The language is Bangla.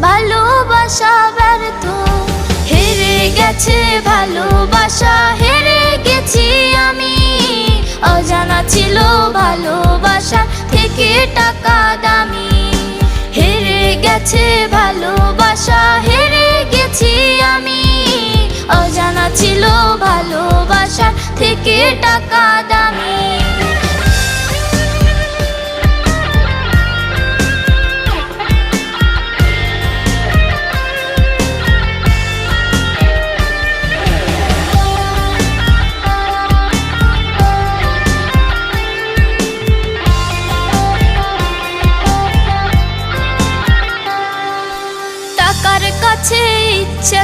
ভালোবাসা ব্যর্থ, হেরে গেছে ভালোবাসা, হেরে গেছি আমি। অজানা ছিল ভালোবাসা থেকে টাকা দামি, হেরে গেছে ভালোবাসা, হেরে গেছি আমি। অজানা ছিল ভালোবাসা থেকে টাকা দামি। টাকার কাছে ইচ্ছে